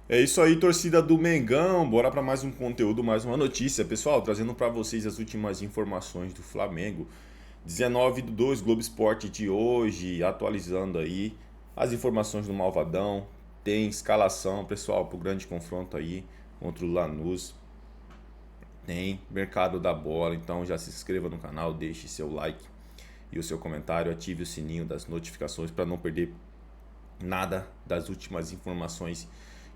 É isso aí, torcida do Mengão. Bora para mais um conteúdo, mais uma notícia, pessoal. Trazendo para vocês as últimas informações do Flamengo. 19/2 Globo Esporte de hoje, atualizando aí as informações do Malvadão. Tem escalação, pessoal, para o grande confronto aí contra o Lanús. Tem mercado da bola, então já se inscreva no canal, deixe seu like e o seu comentário, ative o sininho das notificações para não perder nada das últimas informações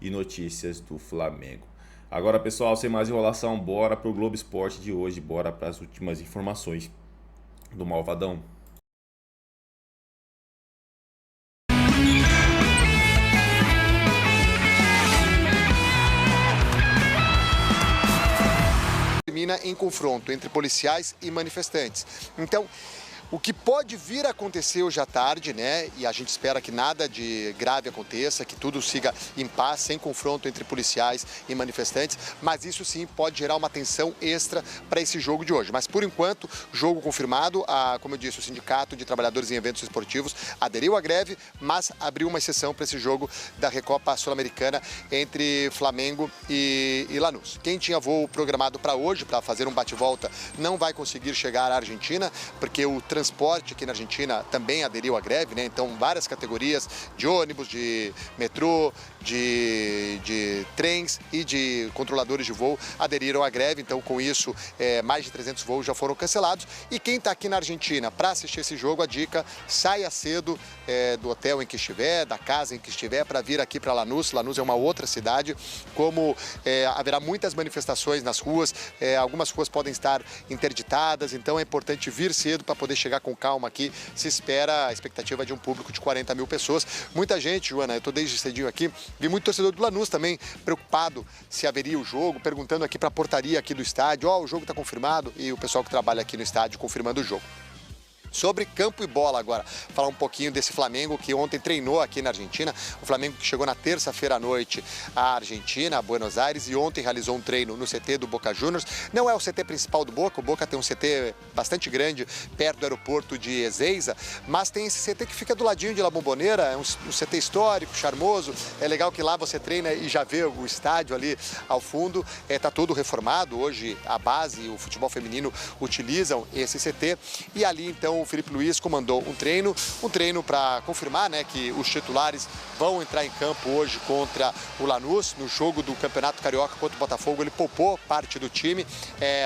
e notícias do Flamengo. Agora, pessoal, sem mais enrolação, bora pro Globo Esporte de hoje, bora para as últimas informações do Malvadão. Termina em confronto entre policiais e manifestantes. Então, o que pode vir a acontecer hoje à tarde, né? E a gente espera que nada de grave aconteça, que tudo siga em paz, sem confronto entre policiais e manifestantes, mas isso sim pode gerar uma tensão extra para esse jogo de hoje. Mas por enquanto, jogo confirmado, como eu disse, o Sindicato de Trabalhadores em Eventos Esportivos aderiu à greve, mas abriu uma exceção para esse jogo da Recopa Sul-Americana entre Flamengo e Lanús. Quem tinha voo programado para hoje, para fazer um bate-volta, não vai conseguir chegar à Argentina, porque o transporte aqui na Argentina também aderiu à greve, né? Então, várias categorias de ônibus, de metrô, de trens e de controladores de voo aderiram à greve. Então, com isso, mais de 300 voos já foram cancelados. E quem está aqui na Argentina para assistir esse jogo, a dica, saia cedo do hotel em que estiver, da casa em que estiver, para vir aqui para Lanús. Lanús é uma outra cidade. Como haverá muitas manifestações nas ruas, algumas ruas podem estar interditadas, então é importante vir cedo para poder chegar com calma aqui. Se espera a expectativa de um público de 40 mil pessoas. Muita gente, Joana, eu estou desde cedinho aqui, vi muito torcedor do Lanús também preocupado se haveria o jogo, perguntando aqui para a portaria aqui do estádio, o jogo está confirmado, e o pessoal que trabalha aqui no estádio confirmando o jogo. Sobre campo e bola agora, falar um pouquinho desse Flamengo que ontem treinou aqui na Argentina. O Flamengo que chegou na terça-feira à noite à Argentina, a Buenos Aires, e ontem realizou um treino no CT do Boca Juniors. Não é o CT principal do Boca, o Boca tem um CT bastante grande perto do aeroporto de Ezeiza, mas tem esse CT que fica do ladinho de La Bombonera, é um CT histórico, charmoso. É legal que lá você treina e já vê o estádio ali ao fundo. Está todo reformado, hoje a base e o futebol feminino utilizam esse CT, e ali então o Felipe Luiz comandou um treino para confirmar, né, que os titulares vão entrar em campo hoje contra o Lanús. No jogo do Campeonato Carioca contra o Botafogo, ele poupou parte do time.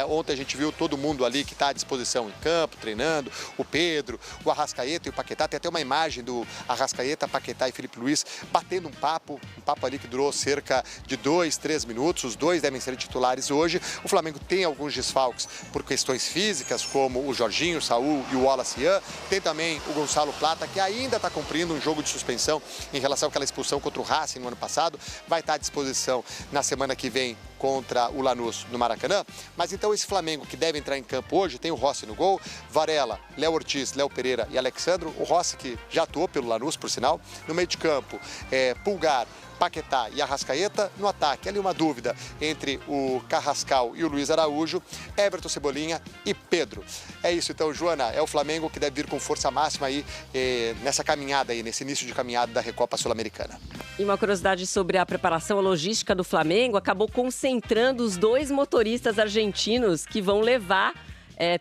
Ontem a gente viu todo mundo ali que está à disposição em campo, treinando, o Pedro, o Arrascaeta e o Paquetá. Tem até uma imagem do Arrascaeta, Paquetá e Felipe Luiz batendo um papo ali que durou cerca de 2, 3 minutos. Os dois devem ser titulares hoje. O Flamengo tem alguns desfalques por questões físicas, como o Jorginho, o Saul e o Wallace. Tem também o Gonçalo Plata, que ainda está cumprindo um jogo de suspensão em relação àquela expulsão contra o Racing no ano passado. Vai estar à disposição na semana que vem contra o Lanús no Maracanã. Mas então esse Flamengo que deve entrar em campo hoje tem o Rossi no gol, Varela, Léo Ortiz, Léo Pereira e Alexandro. O Rossi que já atuou pelo Lanús, por sinal. No meio de campo, Pulgar, Paquetá e Arrascaeta. No ataque, ali uma dúvida entre o Carrascal e o Luiz Araújo, Everton, Cebolinha e Pedro. É isso então, Joana, é o Flamengo que deve vir com força máxima aí nessa caminhada aí, nesse início de caminhada da Recopa Sul-Americana. E uma curiosidade sobre a preparação, a logística do Flamengo acabou concentrando os dois motoristas argentinos que vão levar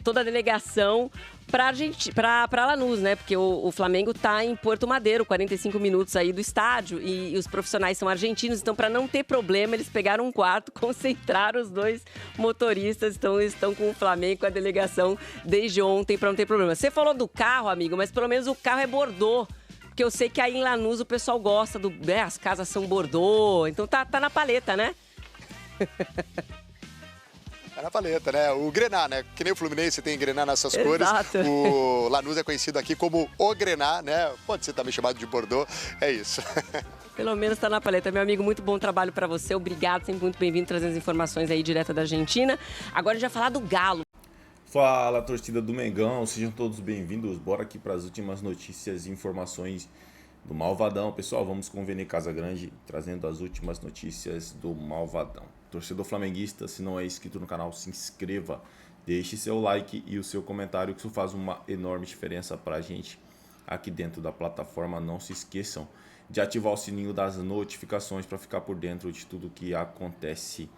toda a delegação para Lanús, né? Porque o Flamengo está em Porto Madeiro, 45 minutos aí do estádio, e os profissionais são argentinos, então para não ter problema, eles pegaram um quarto, concentraram os dois motoristas, estão com o Flamengo, com a delegação desde ontem para não ter problema. Você falou do carro, amigo, mas pelo menos o carro é Bordeaux, porque eu sei que aí em Lanús o pessoal gosta as casas são Bordeaux, então tá na paleta, né? É na paleta, né? O Grená, né? Que nem o Fluminense tem Grená nessas cores. Exato. O Lanús é conhecido aqui como o Grená, né? Pode ser também chamado de Bordeaux. É isso. Pelo menos tá na paleta. Meu amigo, muito bom trabalho para você. Obrigado, sempre muito bem-vindo trazendo as informações aí direto da Argentina. Agora a gente vai falar do Galo. Fala, torcida do Mengão, sejam todos bem-vindos. Bora aqui para as últimas notícias e informações do Malvadão. Pessoal, vamos com o Vene Casagrande trazendo as últimas notícias do Malvadão. Torcedor flamenguista, se não é inscrito no canal, se inscreva, deixe seu like e o seu comentário, que isso faz uma enorme diferença para a gente aqui dentro da plataforma. Não se esqueçam de ativar o sininho das notificações para ficar por dentro de tudo que acontece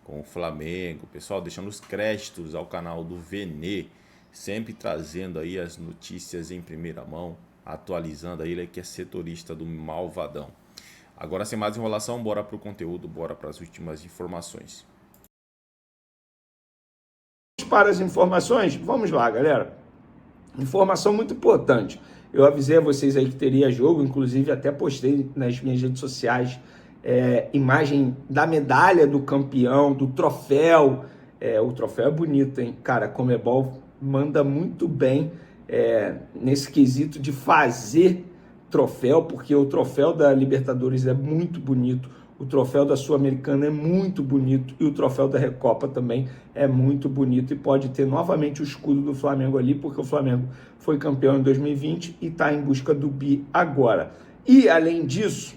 com o Flamengo. Pessoal, deixando os créditos ao canal do Venê, sempre trazendo aí as notícias em primeira mão, atualizando aí, ele que é setorista do Malvadão. Agora, sem mais enrolação, bora pro conteúdo, bora para as últimas informações. Para as informações, vamos lá, galera. Informação muito importante. Eu avisei a vocês aí que teria jogo, inclusive até postei nas minhas redes sociais imagem da medalha do campeão, do troféu. O troféu é bonito, hein? Cara, a Conmebol manda muito bem nesse quesito de fazer troféu, porque o troféu da Libertadores é muito bonito, o troféu da Sul-Americana é muito bonito e o troféu da Recopa também é muito bonito, e pode ter novamente o escudo do Flamengo ali, porque o Flamengo foi campeão em 2020 e está em busca do bi agora. E, além disso,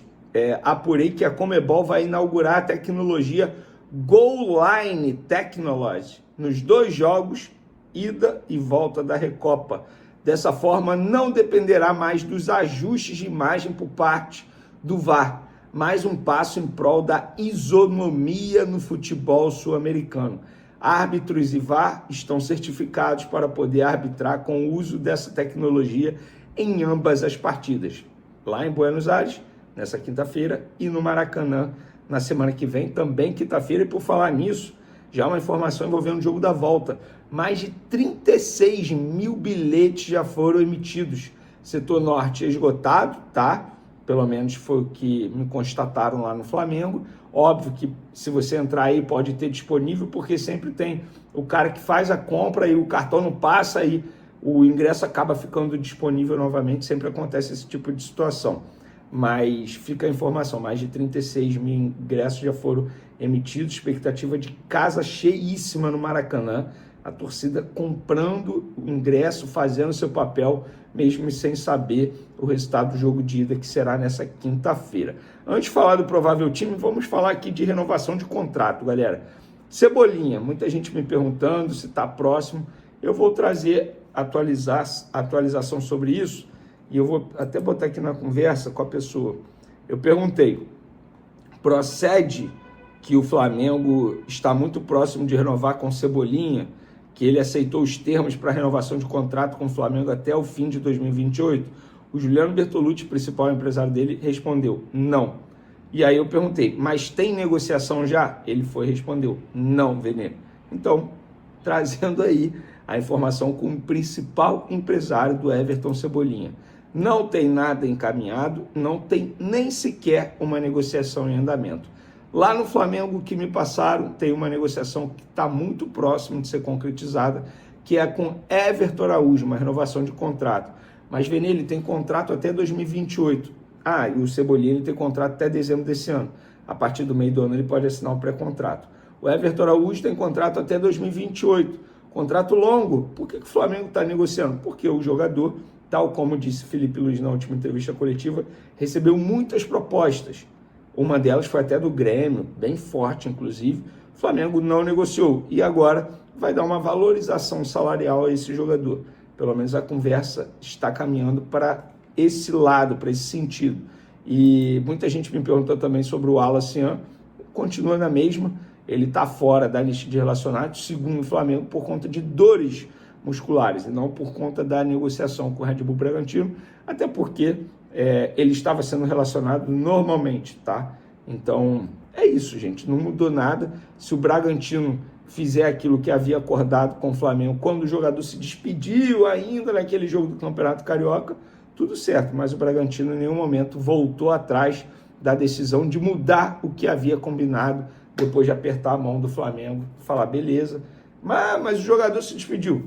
apurei que a Conmebol vai inaugurar a tecnologia Goal Line Technology nos 2 jogos, ida e volta da Recopa. Dessa forma, não dependerá mais dos ajustes de imagem por parte do VAR. Mais um passo em prol da isonomia no futebol sul-americano. Árbitros e VAR estão certificados para poder arbitrar com o uso dessa tecnologia em ambas as partidas. Lá em Buenos Aires, nessa quinta-feira, e no Maracanã, na semana que vem, também quinta-feira. E por falar nisso, já uma informação envolvendo o jogo da volta. Mais de 36 mil bilhetes já foram emitidos. Setor norte esgotado, tá? Pelo menos foi o que me constataram lá no Flamengo. Óbvio que se você entrar aí pode ter disponível, porque sempre tem o cara que faz a compra e o cartão não passa e o ingresso acaba ficando disponível novamente. Sempre acontece esse tipo de situação. Mas fica a informação, mais de 36 mil ingressos já foram emitidos, expectativa de casa cheíssima no Maracanã, a torcida comprando o ingresso, fazendo seu papel, mesmo sem saber o resultado do jogo de ida, que será nessa quinta-feira. Antes de falar do provável time, vamos falar aqui de renovação de contrato, galera. Cebolinha, muita gente me perguntando se está próximo, eu vou trazer atualização sobre isso, e eu vou até botar aqui na conversa com a pessoa. Eu perguntei, procede que o Flamengo está muito próximo de renovar com Cebolinha, que ele aceitou os termos para renovação de contrato com o Flamengo até o fim de 2028? O Juliano Bertolucci, principal empresário dele, respondeu, não. E aí eu perguntei, mas tem negociação já? Ele respondeu, não, Venê. Então, trazendo aí a informação com o principal empresário do Everton Cebolinha. Não tem nada encaminhado, não tem nem sequer uma negociação em andamento. Lá no Flamengo, que me passaram, tem uma negociação que está muito próxima de ser concretizada, que é com Everton Araújo, uma renovação de contrato. Mas, Venê, ele tem contrato até 2028. E o Cebolinha ele tem contrato até dezembro desse ano. A partir do meio do ano ele pode assinar um pré-contrato. O Everton Araújo tem contrato até 2028. Contrato longo. Por que o Flamengo está negociando? Porque o jogador, tal como disse Felipe Luiz na última entrevista coletiva, recebeu muitas propostas. Uma delas foi até do Grêmio, bem forte, inclusive. O Flamengo não negociou e agora vai dar uma valorização salarial a esse jogador. Pelo menos a conversa está caminhando para esse lado, para esse sentido. E muita gente me perguntou também sobre o Wallace Ian. Continua na mesma, ele está fora da lista de relacionados, segundo o Flamengo, por conta de dores musculares e não por conta da negociação com o Red Bull Bragantino, até porque ele estava sendo relacionado normalmente, tá? Então, é isso, gente. Não mudou nada. Se o Bragantino fizer aquilo que havia acordado com o Flamengo, quando o jogador se despediu ainda naquele jogo do Campeonato Carioca, tudo certo. Mas o Bragantino em nenhum momento voltou atrás da decisão de mudar o que havia combinado depois de apertar a mão do Flamengo, falar, beleza, mas o jogador se despediu.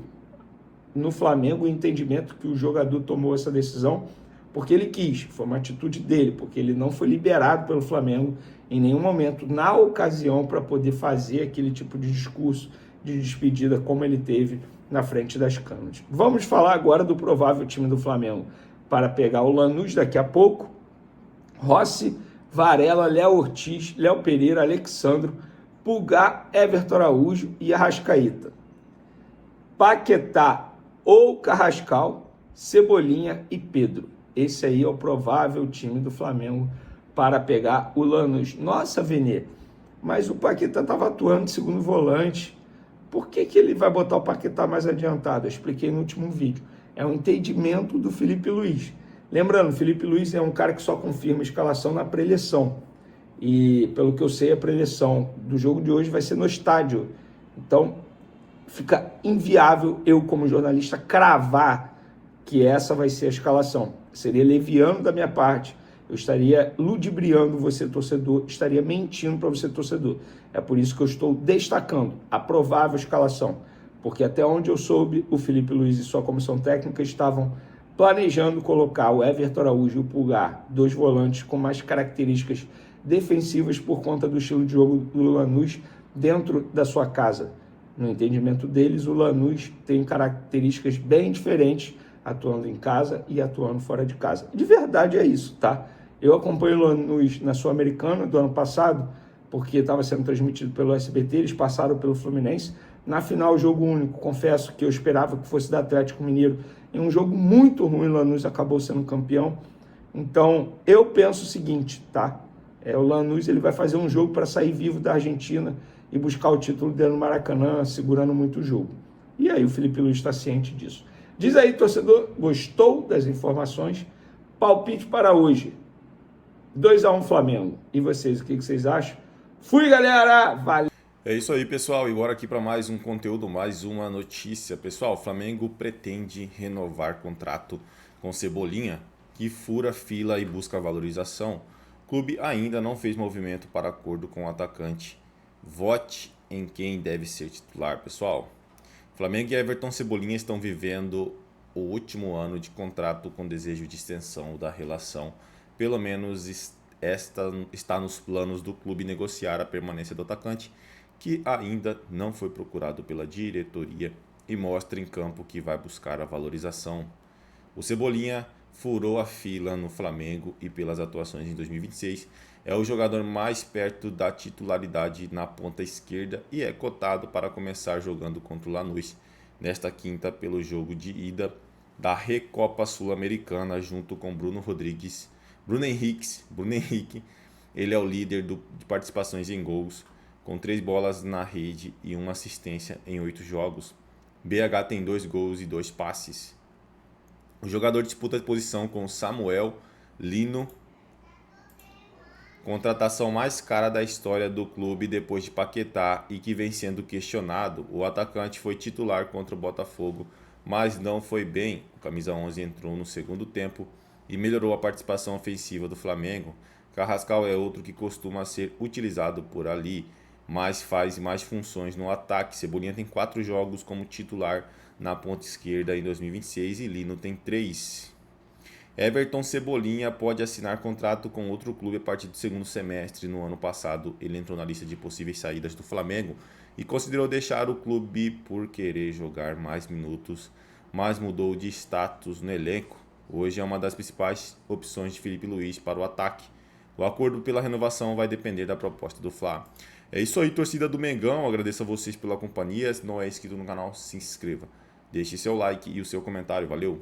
No Flamengo, o entendimento que o jogador tomou essa decisão porque ele quis, foi uma atitude dele, porque ele não foi liberado pelo Flamengo em nenhum momento, na ocasião, para poder fazer aquele tipo de discurso de despedida como ele teve na frente das câmeras. Vamos falar agora do provável time do Flamengo para pegar o Lanús daqui a pouco. Rossi, Varela, Léo Ortiz, Léo Pereira, Alexandro, Pulgar, Everton Araújo e Arrascaeta. Paquetá ou Carrascal, Cebolinha e Pedro. esse aí é o provável time do Flamengo para pegar o Lanús. Nossa, Vene, mas o Paquetá estava atuando de segundo volante. Por que ele vai botar o Paquetá mais adiantado? Eu expliquei no último vídeo. É um entendimento do Felipe Luiz. Lembrando, o Felipe Luiz é um cara que só confirma a escalação na pré-eleição. E, pelo que eu sei, a pré-eleição do jogo de hoje vai ser no estádio. Então, fica inviável eu, como jornalista, cravar que essa vai ser a escalação. Seria leviano da minha parte. Eu estaria ludibriando você, torcedor, estaria mentindo para você, torcedor. É por isso que eu estou destacando a provável escalação. Porque até onde eu soube, o Felipe Luiz e sua comissão técnica estavam planejando colocar o Everton Araújo e o Pulgar, 2 volantes com mais características defensivas por conta do estilo de jogo do Lanús dentro da sua casa. No entendimento deles, o Lanús tem características bem diferentes, atuando em casa e atuando fora de casa. De verdade é isso, tá? Eu acompanho o Lanús na Sul-Americana do ano passado, porque estava sendo transmitido pelo SBT, eles passaram pelo Fluminense. Na final, jogo único, confesso que eu esperava que fosse do Atlético Mineiro. Em um jogo muito ruim, o Lanús acabou sendo campeão. Então, eu penso o seguinte, tá? O Lanús ele vai fazer um jogo para sair vivo da Argentina e buscar o título dentro do Maracanã, segurando muito o jogo. E aí o Felipe Luiz está ciente disso. Diz aí, torcedor, gostou das informações? Palpite para hoje. 2-1 Flamengo. E vocês, o que vocês acham? Fui, galera! Valeu! É isso aí, pessoal. E agora aqui para mais um conteúdo, mais uma notícia. Pessoal, o Flamengo pretende renovar contrato com Cebolinha, que fura fila e busca valorização. O clube ainda não fez movimento para acordo com o atacante. Vote em quem deve ser titular, pessoal. Flamengo e Everton Cebolinha estão vivendo o último ano de contrato com desejo de extensão da relação. Pelo menos esta está nos planos do clube negociar a permanência do atacante, que ainda não foi procurado pela diretoria e mostra em campo que vai buscar a valorização. O Cebolinha furou a fila no Flamengo e pelas atuações em 2026 é o jogador mais perto da titularidade na ponta esquerda e é cotado para começar jogando contra o Lanús nesta quinta pelo jogo de ida da Recopa Sul-Americana junto com Bruno Henrique. Ele é o líder de participações em gols, com 3 bolas na rede e 1 assistência em 8 jogos. BH tem 2 gols e 2 passes. O jogador disputa a posição com Samuel Lino, contratação mais cara da história do clube depois de Paquetá e que vem sendo questionado. O atacante foi titular contra o Botafogo, mas não foi bem. O camisa 11 entrou no segundo tempo e melhorou a participação ofensiva do Flamengo. Carrascal é outro que costuma ser utilizado por ali, mas faz mais funções no ataque. Cebolinha tem 4 jogos como titular na ponta esquerda em 2026 e Lino tem 3. Everton Cebolinha pode assinar contrato com outro clube a partir do segundo semestre. No ano passado, ele entrou na lista de possíveis saídas do Flamengo e considerou deixar o clube por querer jogar mais minutos, mas mudou de status no elenco. Hoje é uma das principais opções de Felipe Luiz para o ataque. O acordo pela renovação vai depender da proposta do Fla. É isso aí, torcida do Mengão. Agradeço a vocês pela companhia. Se não é inscrito no canal, se inscreva. Deixe seu like e o seu comentário. Valeu!